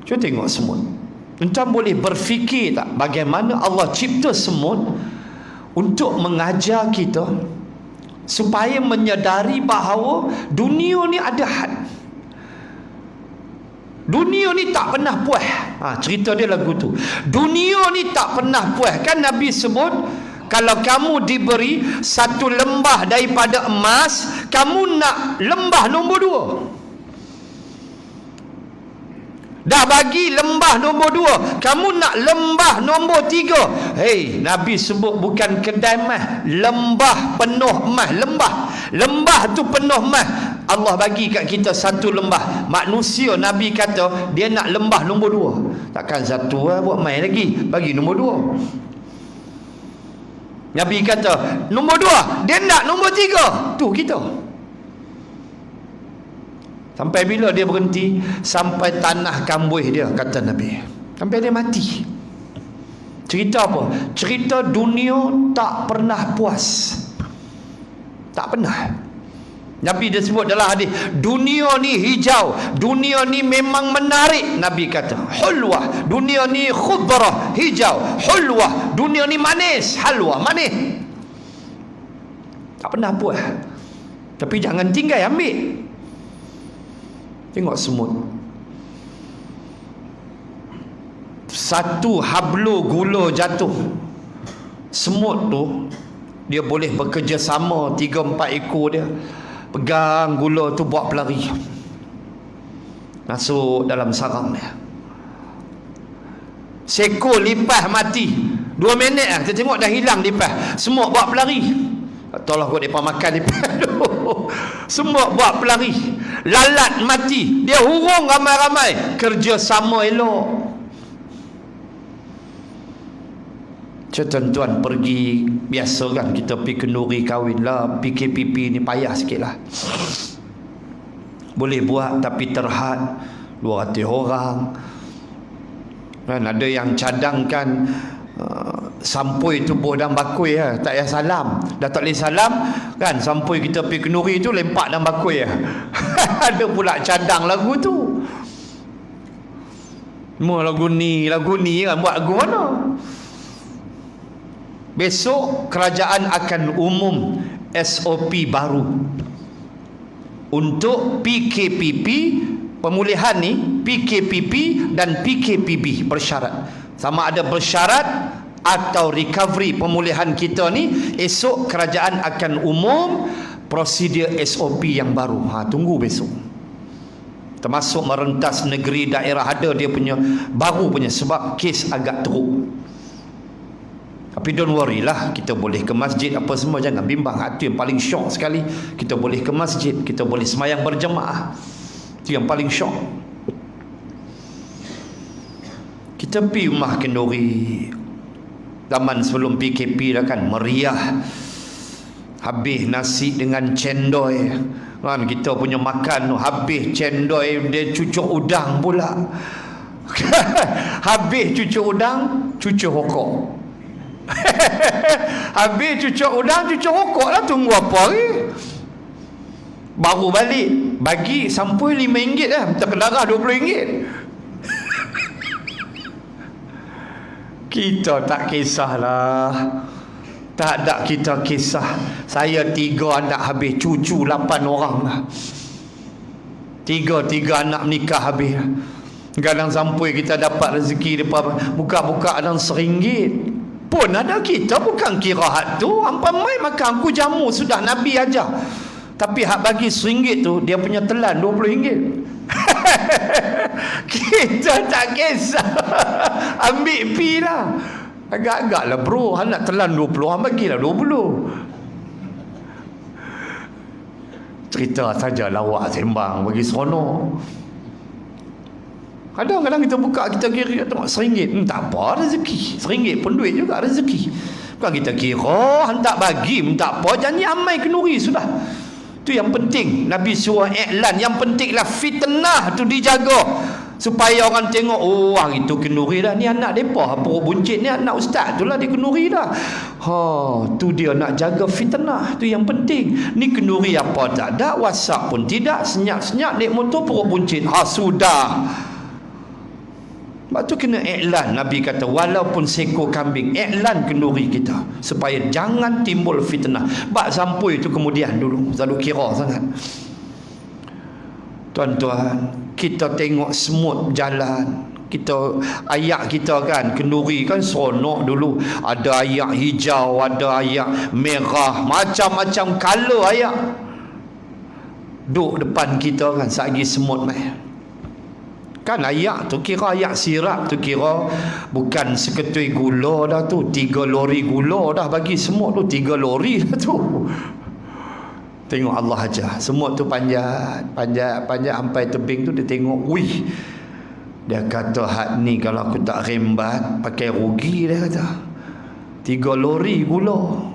Cuba tengok semut. Tuan-tuan boleh berfikir tak bagaimana Allah cipta semut untuk mengajar kita supaya menyadari bahawa dunia ni ada had. Dunia ni tak pernah puas. Cerita dia lagu tu. Dunia ni tak pernah puas. Kan Nabi sebut, kalau kamu diberi satu lembah daripada emas, kamu nak lembah nombor 2. Dah bagi lembah nombor 2, kamu nak lembah nombor 3. Hei, Nabi sebut bukan kedai emas, lembah penuh emas. Lembah tu penuh emas. Allah bagi kat kita satu lembah. Manusia, Nabi kata dia nak lembah nombor 2. Takkan satu buat main lagi, bagi nombor 2. Nabi kata nombor 2, dia nak nombor 3. Tu kita. Sampai bila dia berhenti? Sampai tanah kambuh dia, kata Nabi. Sampai dia mati. Cerita apa? Cerita dunia tak pernah puas. Tak pernah. Nabi dia sebut dalam hadis, dunia ni hijau, dunia ni memang menarik. Nabi kata hulwah, dunia ni khudrah, hijau, hulwah, dunia ni manis, halwa, manis. Tak pernah puas. Tapi jangan tinggal ambil. Tengok semut, satu hablu gula jatuh, semut tu dia boleh bekerjasama 3-4 ekor dia, pegang gula tu buat pelari, masuk dalam sarang dia. Seekor lipas mati 2 minit lah, kita tengok dah hilang lipas. Semua buat pelari. Tolong kau mereka makan lipas tu. Semua buat pelari. Lalat mati, dia hurung ramai-ramai, kerjasama elok. Tuan-tuan pergi, biasa kan kita pergi kenduri kahwin lah, PKPP ni payah sikit lah. Boleh buat tapi terhad 200 orang kan. Ada yang cadangkan sampui tubuh dan bakui lah. Tak payah salam. Dah tak boleh salam kan, sampui kita pergi kenduri tu lempak dan bakui lah. Ada pula cadang lagu tu. Semua lagu ni kan, buat lagu mana? Besok kerajaan akan umum SOP baru untuk PKPP. Pemulihan ni PKPP dan PKPB bersyarat. Sama ada bersyarat atau recovery pemulihan kita ni, esok kerajaan akan umum prosedur SOP yang baru. Tunggu besok. Termasuk merentas negeri daerah ada dia punya baru punya, sebab kes agak teruk. Tapi don't worry lah, kita boleh ke masjid apa semua, jangan bimbang. Itu yang paling syok sekali. Kita boleh ke masjid, kita boleh semayang berjemaah. Itu yang paling syok. Kita pergi rumah kenduri zaman sebelum PKP dah kan, meriah. Habis nasi dengan cendol kan, kita punya makan habis cendol, dia cucuk udang pula. Habis cucuk udang, cucuk rokok. Habis cucuk udang, cucuk rokok lah. Tunggu apa lagi? Baru balik, bagi sampul RM5 lah, minta kendarah RM20. Kita tak kisahlah. Tak ada kita kisah saya 3 anak habis, cucu 8 orang lah. 3 anak nikah habis. Kadang sampai kita dapat rezeki depan buka-buka ada RM1 pun ada kita, bukan kira hak tu hampa mai makan aku jamu sudah Nabi ajar. Tapi hak bagi RM1 tu dia punya telan RM20. Kita tak kisah. Ambil pi lah. Agak-agak lah bro, hang nak telan 20, hang bagilah 20. Cerita saja lawak sembang bagi seronok. Kadang-kadang kita buka, kita kira tengok RM1, tak apa rezeki. RM1 pun duit juga rezeki. Bukan kita kira hang tak bagi, tak apa, janji amai kenuri sudah. Tu yang penting. Nabi suruh iklan, yang pentinglah fitnah tu dijaga. Supaya orang tengok, oh orang itu kenuri dah, ni anak depa perut buncit, ni anak ustaz tu lah dia kenuri dah. Tu dia nak jaga fitnah, tu yang penting. Ni kenuri apa tak ada, WhatsApp pun tidak, senyap-senyap naik motor perut buncit. Sudah. Sebab tu kena iklan. Nabi kata walaupun seekor kambing, iklan kenduri kita supaya jangan timbul fitnah. Bak sampui tu kemudian dulu, selalu kira sangat. Tuan-tuan, kita tengok semut berjalan, kita ayak kita kan kenduri kan seronok dulu. Ada ayak hijau, ada ayak merah, macam-macam color ayak duk depan kita kan. Sagi semut mai kan, ayak tu kira ayak sirap tu kira bukan seketui gula dah tu, 3 lori gula dah bagi semut tu, 3 lori dah tu. Tengok Allah aja. Semut tu panjat sampai tebing tu, dia tengok, wih, dia kata hak ni kalau aku tak rembat pakai rugi, dia kata. 3 lori gula.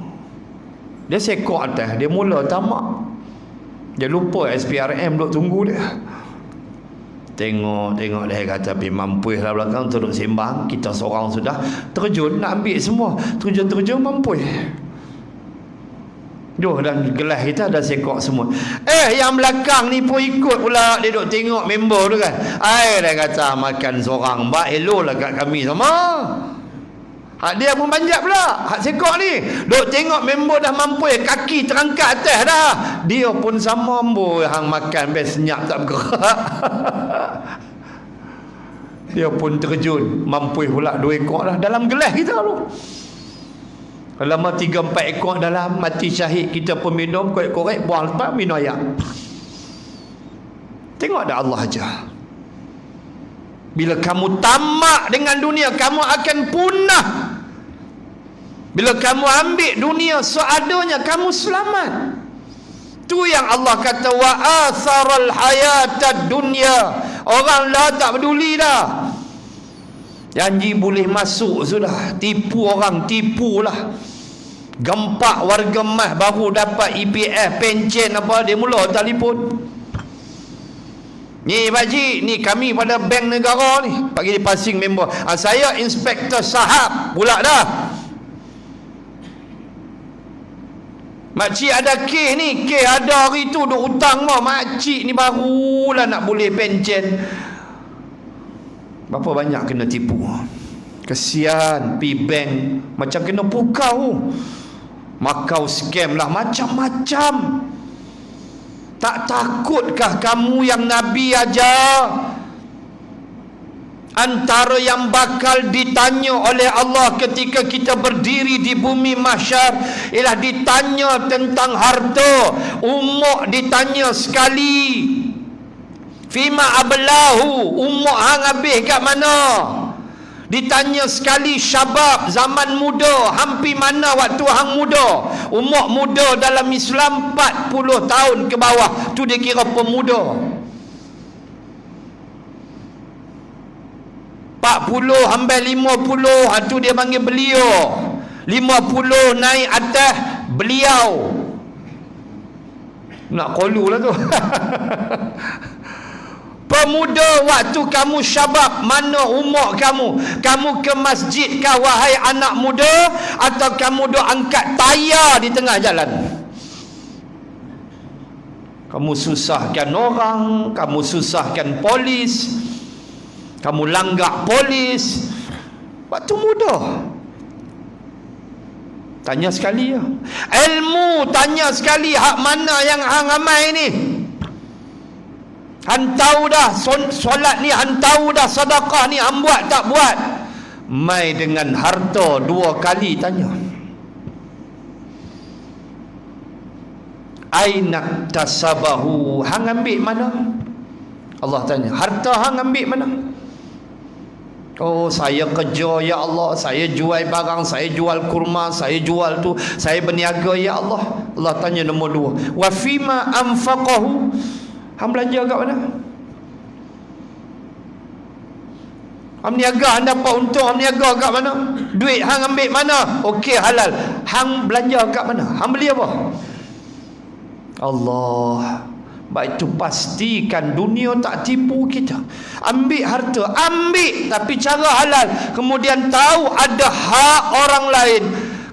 Dia sekok atas, dia mula tamak. Dia lupa SPRM duk tunggu dia. Tengok dia kata pergi mampus lah belakang tu duk sembang. Kita seorang sudah terjun nak ambil semua. Terjun mampus. Dan gelas kita dah sekok semut. Yang belakang ni pun ikut pula. Dia duk tengok member tu kan. Dia kata makan seorang. Mbak hello lah kat kami sama. Hak dia pun panjat pula. Hak sekok ni duk tengok member dah mampu, kaki terangkat atas dah. Dia pun sama ambo, hang makan best senyap tak bergerak. Dia pun terjun, mampu pula 2 ekor dah dalam gelas kita tu. Lama 3-4 ekor dalam, mati syahid. Kita pun minum, korek-korek, buang lepas, minum ayak. Tengok dah Allah aja. Bila kamu tamak dengan dunia, kamu akan punah. Bila kamu ambil dunia seadanya, kamu selamat. Tu yang Allah kata wa atharal hayatad dunya. Orang lah tak peduli dah. Janji boleh masuk sudah, tipu orang, tipulah. Gempak warga emas baru dapat EPF, pencen apa, dia mula telefon. Ni Pakcik, ni kami pada bank negara ni, bagi dia passing member. Saya inspektor sahab pula dah. Makcik ada kes ni, kes ada hari tu duk hutang mah. Makcik ni barulah nak boleh pencen. Berapa banyak kena tipu. Kesian pi bank macam kena pukau. Makau scam lah, macam-macam. Tak takutkah kamu yang Nabi ajar? Antara yang bakal ditanya oleh Allah ketika kita berdiri di bumi mahsyar ialah ditanya tentang harta. Umur ditanya sekali. Fima ablahu, umur hang habis kat mana? Ditanya sekali. Syabab, zaman muda, hampir mana waktu hang muda? Umur muda dalam Islam 40 tahun ke bawah, tu dia kira pemuda. 40 sampai 50, tu dia panggil beliau. 50 naik atas, beliau. Nak kolu lah tu. Pemuda waktu kamu syabab, mana umur kamu? Kamu ke masjid kah wahai anak muda, atau kamu duk angkat tayar di tengah jalan? Kamu susahkan orang, kamu susahkan polis, kamu langgak polis waktu muda. Tanya sekali ya. Ilmu tanya sekali, hak mana yang hang amal ni? Hang tahu dah solat ni, hang tahu dah sedekah ni hang buat tak buat? Mai dengan harta 2 kali tanya. Aina tasabahu, hang ambil mana? Allah tanya, harta hang ambil mana? Oh, saya kerja ya Allah, saya jual barang, saya jual kurma, saya jual tu, saya berniaga ya Allah. Allah tanya nombor 2, wa fima anfaqahu, hang belanja kat mana? Hang niaga, hang dapat untung, hang niaga kat mana? Duit hang ambil mana? Okey, halal. Hang belanja kat mana? Hang beli apa? Allah. Baik itu pastikan dunia tak tipu kita. Ambil harta, ambil tapi cara halal. Kemudian tahu ada hak orang lain.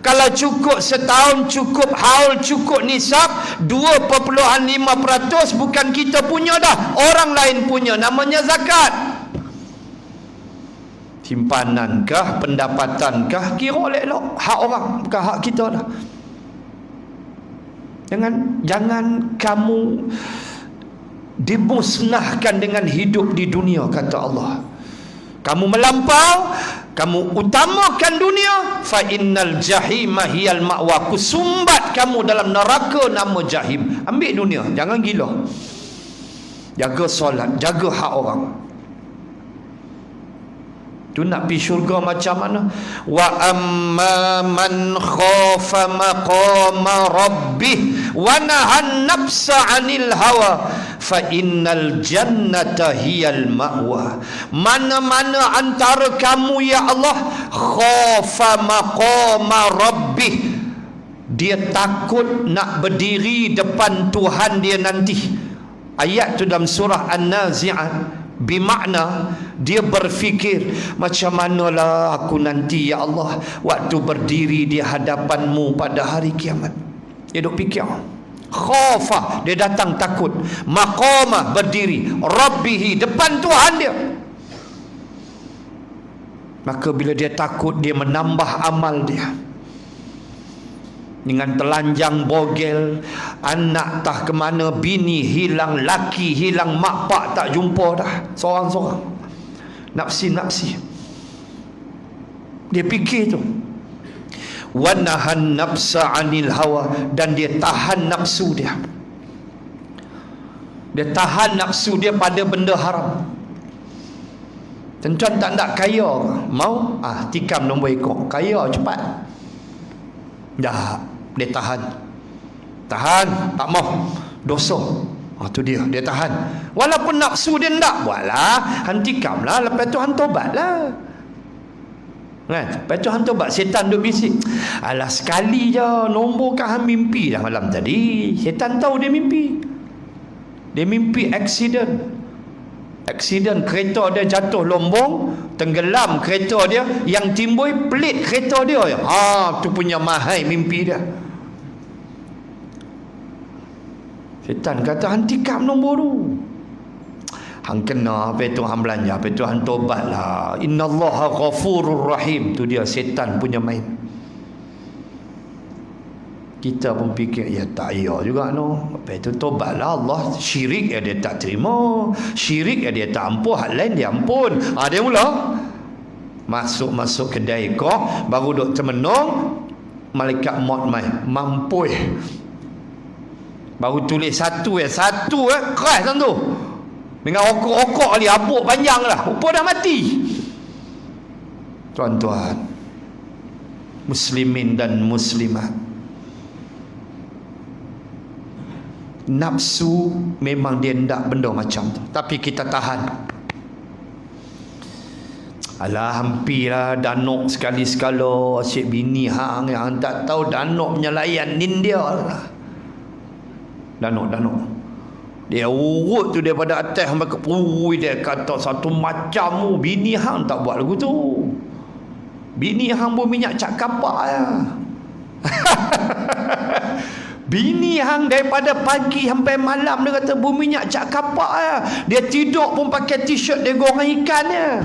Kalau cukup setahun, cukup haul, cukup nisab, 2.5% bukan kita punya dah, orang lain punya, namanya zakat. Simpanankah, pendapatankah, kira elok, hak orang, bukan hak kita dah. Jangan kamu dimusnahkan dengan hidup di dunia, kata Allah. Kamu melampau, kamu utamakan dunia, fa innal jahima hiyal ma'wa, kusumbat kamu dalam neraka nama jahim. Ambil dunia, jangan gila. Jaga solat, jaga hak orang. Tu nak pergi syurga macam mana? Wa amma man khafa maqama rabbih wa nahan nafsa 'anil hawa fa innal jannata hiyal ma'wa. Mana-mana antara kamu ya Allah khafa maqama rabbih, dia takut nak berdiri depan Tuhan dia nanti. Ayat tu dalam surah An-Nazi'at, bermakna dia berfikir, macam manalah aku nanti ya Allah waktu berdiri di hadapanmu pada hari kiamat. Dia duk fikir. Khafa, dia datang takut. Maqamah, berdiri. Rabbihi, depan Tuhan dia. Maka bila dia takut, dia menambah amal dia. Dengan telanjang bogel, anak tak ke mana, bini hilang, laki hilang, mak pak tak jumpa dah, seorang-seorang. Nafsi-nafsi. Dia fikir tu. Wa nahan nafsa 'anil hawa, dan dia tahan nafsu dia. Dia tahan nafsu dia pada benda haram. Tuan-tuan tak nak kaya, mau tikam nombor ekor, kaya cepat. Dah, dia tahan. Tahan, tak mau dosa. Tu dia tahan. Walaupun nafsu dia tak buatlah, hantikamlah, lepas tu hantobatlah. Kan? Lepas tu hantobat, setan duk bisik. Alah sekali je, nombor kan mimpi dah malam tadi. Setan tahu dia mimpi. Dia mimpi accident. Aksiden kereta dia jatuh lombong, tenggelam kereta dia, yang timbul pelit kereta dia. Tu punya mahal mimpi dia. Setan kata hantikam nombor tu. Hang kena apa itu hang belanja, apa itu hang tobatlah. Innallaha ghafurur rahim. Tu dia setan punya main. Kita pun fikir, ya tak ya juga no. Apa itu tobatlah Allah. Syirik ya dia tak terima, syirik ya dia tak ampun, hal lain dia ampun. Dia mula masuk kedai kau, baru duk termenung, malaikat maut mai mampui. Baru tulis satu keras tu. Dengan okok-okok dia abuk panjang lah. Rupa dah mati. Tuan-tuan, muslimin dan muslimat, nafsu memang dia hendak benda macam tu, tapi kita tahan. Alah, hampirlah danok sekali-sekala asyik bini hang yang tak tahu danok punya layan nin dia lah. Danok dia urut tu daripada atas sampai ke dia kata satu macam bini hang tak buat lagu tu. Bini hang berminyak cak kapak ya. Bini hang daripada pagi sampai malam dia kata berminyak cak kapak ya. Dia tidur pun pakai t-shirt dia goreng ikan ya.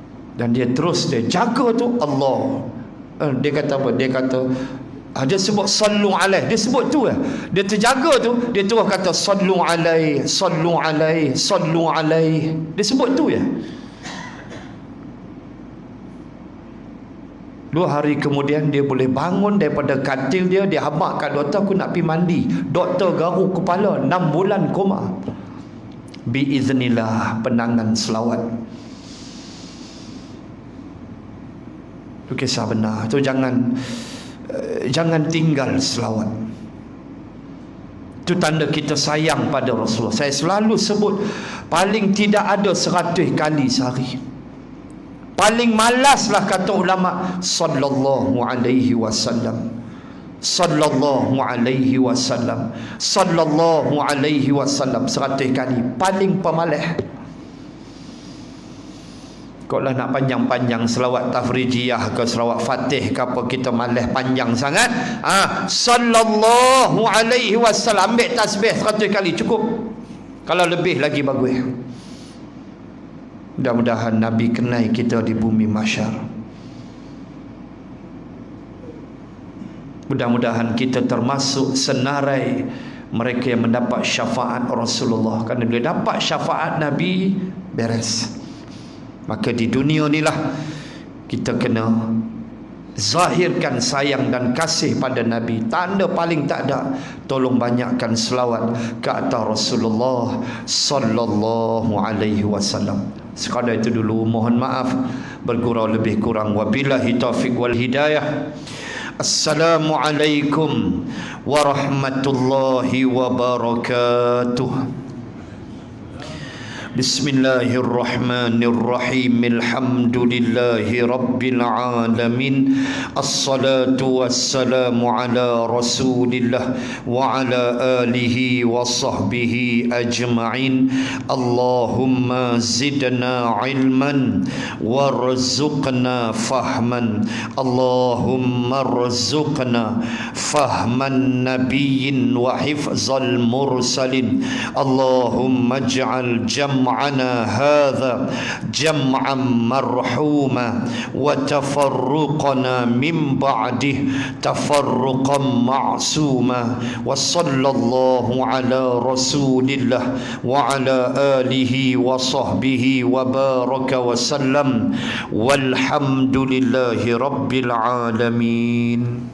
Dan dia terus dia jaga tu Allah. Dia kata apa? Dia kata dia sebut sallu alaih. Dia sebut tu lah. Dia terjaga tu, dia terus kata sallu alaih, sallu alaih, sallu alaih. Dia sebut tu ya. 2 hari kemudian dia boleh bangun daripada katil dia. Dia habaq kat doktor, aku nak pergi mandi. Doktor garuk kepala, 6 bulan koma. Biiznillah, penangan selawat. Itu kisah benar. Itu jangan tinggal selawat. Itu tanda kita sayang pada Rasulullah. Saya selalu sebut, paling tidak ada 100 kali sehari. Paling malaslah kata ulama, sallallahu alaihi wasallam, sallallahu alaihi wasallam, sallallahu alaihi wasallam, 100 kali. Paling pemalas. Kalau nak panjang-panjang selawat tafrijiyah ke selawat fatih ke apa, kita malas panjang sangat. Sallallahu alaihi wasallam, ambil tasbih 100 kali cukup. Kalau lebih lagi bagus. Mudah-mudahan Nabi kenai kita di bumi mahsyar. Mudah-mudahan kita termasuk senarai mereka yang mendapat syafaat Rasulullah. Kerana bila dapat syafaat Nabi, beres. Maka di dunia inilah kita kena zahirkan sayang dan kasih pada Nabi. Tanda paling tak ada, tolong banyakkan selawat ke atas Rasulullah sallallahu alaihi wasallam. Sekadar itu dulu, mohon maaf bergurau lebih kurang. Wabillahi taufiq wal hidayah. Assalamualaikum warahmatullahi wabarakatuh. Bismillahirrahmanirrahim. Alhamdulillahi rabbil alamin. Assalatu wassalamu ala rasulillah wa ala alihi wa sahbihi ajma'in. Allahumma zidna ilman warzuqna fahman. Allahumma rzuqna fahman nabiyyin wa hifzal mursalin. Allahumma ij'al jam'ana hadha jam'an marhuma wa tafarruqana min ba'dih tafarruqan ma'suma. Wa sallallahu ala rasulillah wa ala alihi wa sahbihi wa baraka wa sallam. Walhamdulillahi rabbil alamin.